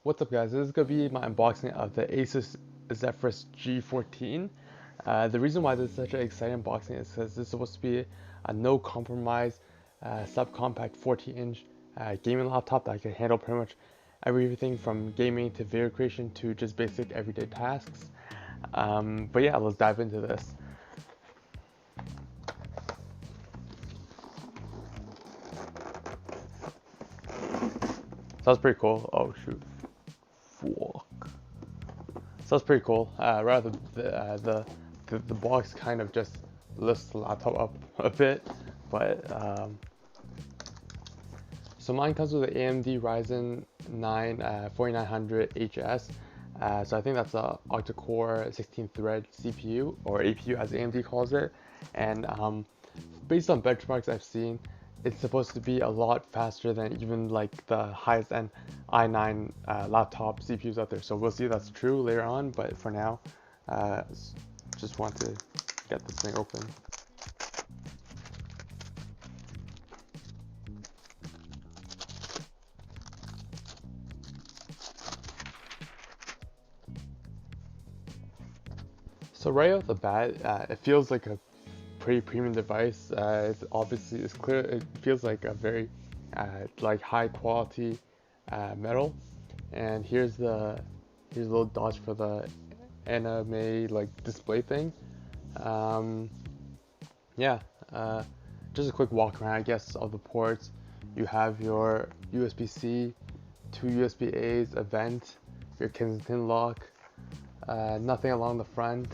What's up guys, this is going to be my unboxing of the Asus Zephyrus G14. The reason why this is such an exciting unboxing is because this is supposed to be a no compromise subcompact 14-inch gaming laptop that can handle pretty much everything from gaming to video creation to just basic everyday tasks. But yeah, let's dive into this. Sounds pretty cool. Oh shoot. Fuck. Sounds pretty cool. Rather the box kind of just lifts the laptop up a bit, but so mine comes with an AMD Ryzen 4900HS. So I think that's a octa-core 16-thread CPU or APU as AMD calls it, and based on benchmarks I've seen, it's supposed to be a lot faster than even like the highest end i9 laptop CPUs out there. So we'll see if that's true later on, but for now, just want to get this thing open. So right off the bat, it feels like a pretty premium device. It's obviously, it's clear, it feels like a very like high quality metal. And here's the little dots for the ANIME like display thing. Yeah, just a quick walk around I guess of the ports. You have your USB-C, two USB-A's, a vent, your Kensington lock, nothing along the front.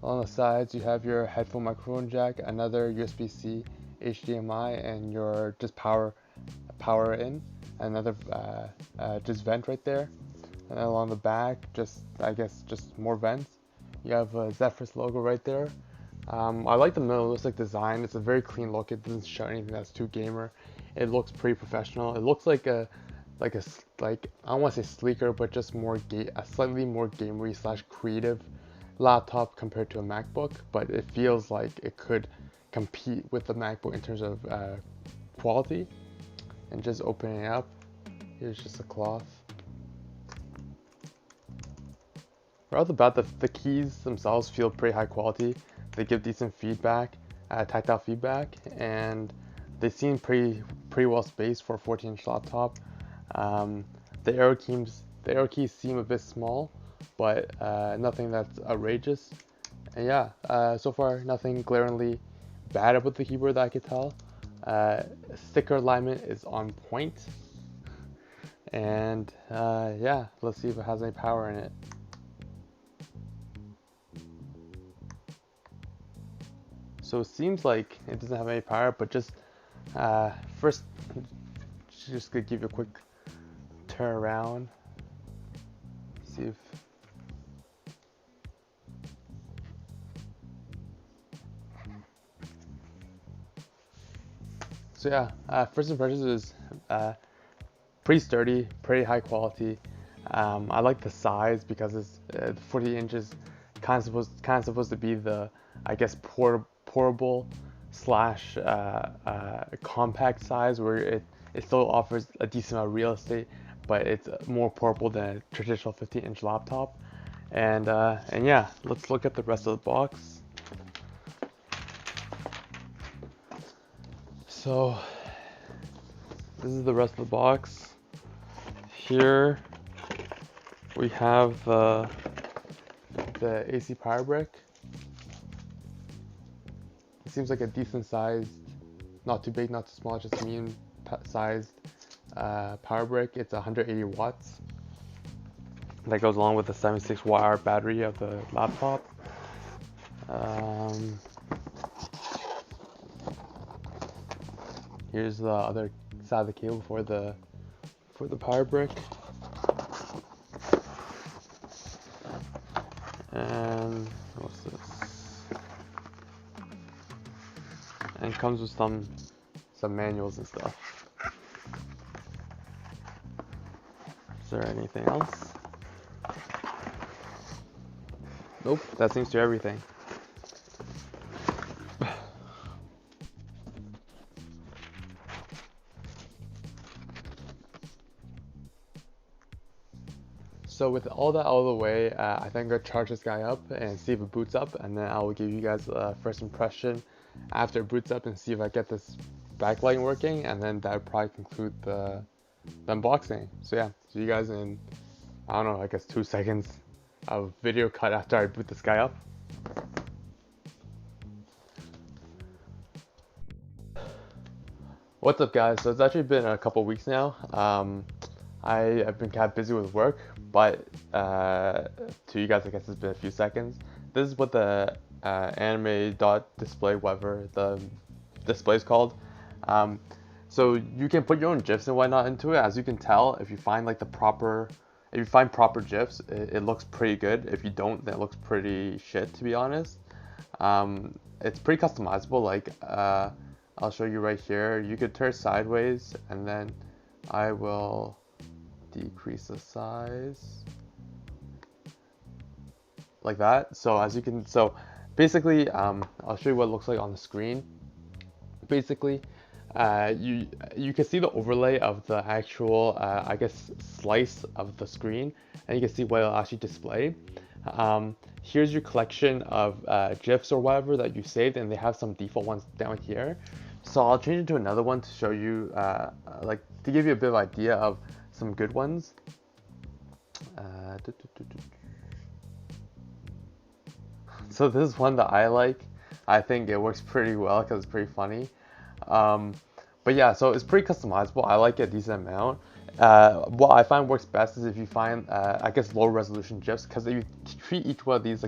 On the sides, you have your headphone microphone jack, another USB-C, HDMI, and your just power in, another just vent right there. And then along the back, I guess just more vents. You have a Zephyrus logo right there. I like the minimalistic design. It's a very clean look. It doesn't show anything that's too gamer. It looks pretty professional. It looks like I don't want to say sleeker, but just more a slightly more gamery / creative laptop compared to a MacBook, but it feels like it could compete with the MacBook in terms of quality. And just opening it up, here's just a cloth. Right off the bat, the keys themselves feel pretty high quality. They give decent feedback, tactile feedback, and they seem pretty well spaced for a 14-inch laptop. The arrow keys seem a bit small, but nothing that's outrageous. And yeah, so far nothing glaringly bad about the keyboard that I could tell. Sticker alignment is on point, and yeah, let's see if it has any power in it. So it seems like it doesn't have any power, but just first, just gonna give you a quick turn around, see if so yeah, first impressions is pretty sturdy, pretty high quality. I like the size because it's 40 inches, kind of supposed to be the, I guess, portable / compact size, where it still offers a decent amount of real estate, but it's more portable than a traditional 15-inch laptop. And yeah, let's look at the rest of the box. So this is the rest of the box. Here we have the AC power brick. It seems like a decent sized, not too big, not too small, just medium sized power brick. It's 180 watts. That goes along with the 76 watt-hour battery of the laptop. Here's the other side of the cable for the power brick. And what's this? And it comes with some manuals and stuff. Is there anything else? Nope, that seems to be everything. so with all that out of the way, I think I'm gonna charge this guy up and see if it boots up, and then I will give you guys a first impression after it boots up and see if I get this backlight working, and then that would probably conclude the unboxing. So yeah, see you guys in, I don't know, I guess 2 seconds of video cut after I boot this guy up. What's up guys? So it's actually been a couple weeks now. I've been kind of busy with work, but to you guys I guess it's been a few seconds. This is what the anime dot display, whatever the display is called. So you can put your own GIFs and whatnot into it. As you can tell, if you find like proper GIFs, it looks pretty good. If you don't, then it looks pretty shit, to be honest. It's pretty customizable. Like I'll show you right here. You could turn sideways, and then I will decrease the size like that. So as you can, so basically, I'll show you what it looks like on the screen. Basically, you can see the overlay of the actual, I guess, slice of the screen, and you can see what it'll actually display. Here's your collection of GIFs or whatever that you saved, and they have some default ones down here. So I'll change it to another one to show you, like, to give you a bit of idea of some good ones. So this is one that I like. I think it works pretty well because it's pretty funny. But yeah, so it's pretty customizable. I like it a decent amount. What I find works best is if you find, I guess, low resolution GIFs, because if you treat each one of these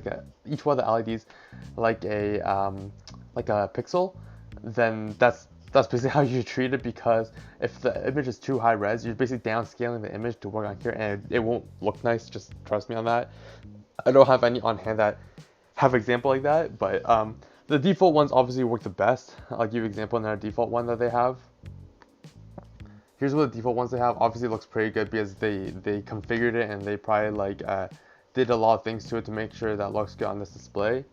each one of the LEDs like a pixel, then that's basically how you treat it. Because if the image is too high res, you're basically downscaling the image to work on here, and it won't look nice. Just trust me on that. I don't have any on hand that have an example like that, but the default ones obviously work the best. I'll give you an example in their default one that they have. Here's what the default ones they have. Obviously it looks pretty good because they configured it, and they probably like did a lot of things to it to make sure that looks good on this display.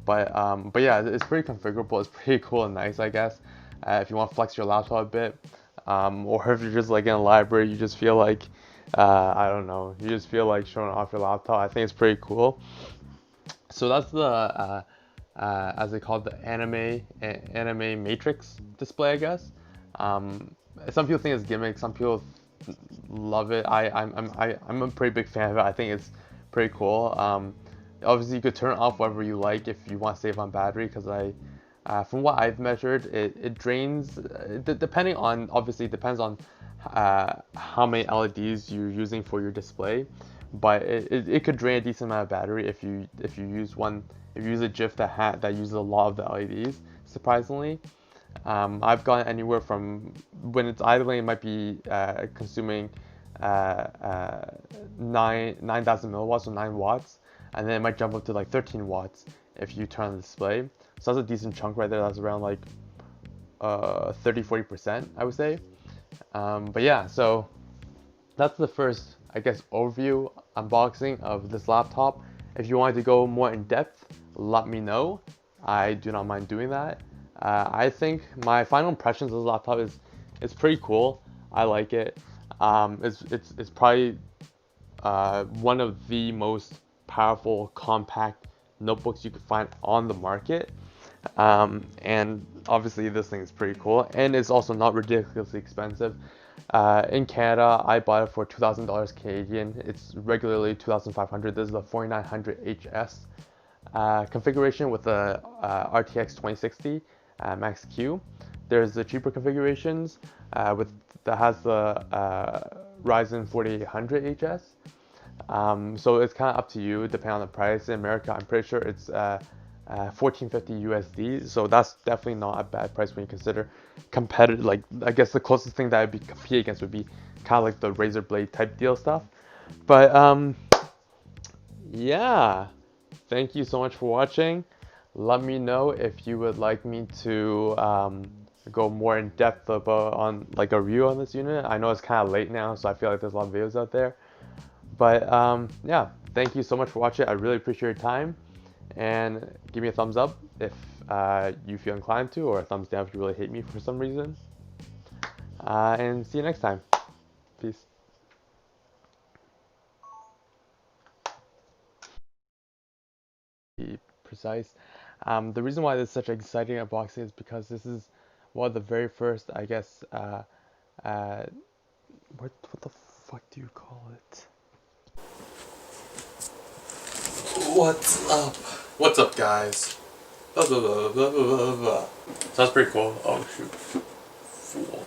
But yeah, it's pretty configurable. It's pretty cool and nice, I guess. If you want to flex your laptop a bit, or if you're just like in a library, you just feel like, I don't know, you just feel like showing off your laptop. I think it's pretty cool. So that's the, as they call it, the anime matrix display, I guess. Some people think it's gimmick. Some people love it. I'm a pretty big fan of it. I think it's pretty cool. Obviously, you could turn it off wherever you like if you want to save on battery. Because from what I've measured, it drains. Depending on, obviously, it depends on how many LEDs you're using for your display. But it could drain a decent amount of battery if you use a GIF that uses a lot of the LEDs. Surprisingly, I've gone anywhere from, when it's idling, it might be consuming 9,000 milliwatts or 9 watts, and then it might jump up to like 13 watts if you turn on the display. So that's a decent chunk right there. That's around like 30-40%, I would say. But yeah, so that's the first, I guess, overview unboxing of this laptop. If you wanted to go more in depth, let me know. I do not mind doing that. I think my final impressions of the laptop is pretty cool. I like it. It's probably one of the most powerful compact notebooks you could find on the market. And obviously this thing is pretty cool, and it's also not ridiculously expensive. In Canada, I bought it for $2,000 Canadian. It's regularly $2,500. This is the 4900HS configuration with the RTX2060 Max Q. There's the cheaper configurations that has the Ryzen 4800HS. So it's kind of up to you, depending on the price. In America, I'm pretty sure it's $1450 USD. So that's definitely not a bad price when you consider competitive. Like, I guess the closest thing that I'd be compete against would be kind of like the razor blade type deal stuff. But yeah, thank you so much for watching. Let me know if you would like me to go more in depth about on like a review on this unit. I know it's kind of late now, so I feel like there's a lot of videos out there. But yeah, thank you so much for watching. I really appreciate your time, and give me a thumbs up if you feel inclined to, or a thumbs down if you really hate me for some reason. And see you next time. Peace. precise. The reason why this is such an exciting unboxing is because this is one of the very first, I guess, what the fuck do you call it? What's up? What's up, guys? Blah, blah, blah, blah, blah, blah. Sounds pretty cool. Oh shoot. Fool.